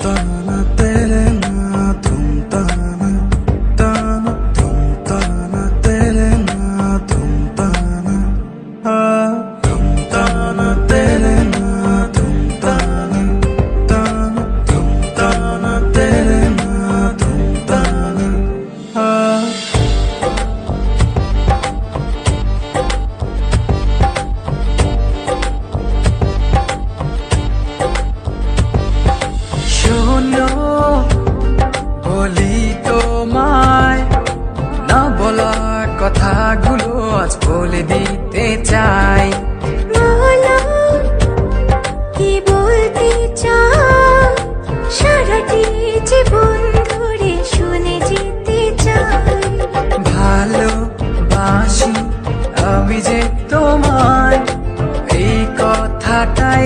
ताना तेरे ना तुम ताना ताना तुम ताना तेरे ना तुम ताना तुम ताना तेरे ना तुम ताना ताना तुम ताना तेरे ना तुम ताना শোনো বলি তোমায় না বলা কথাগুলো আজ বলে দিই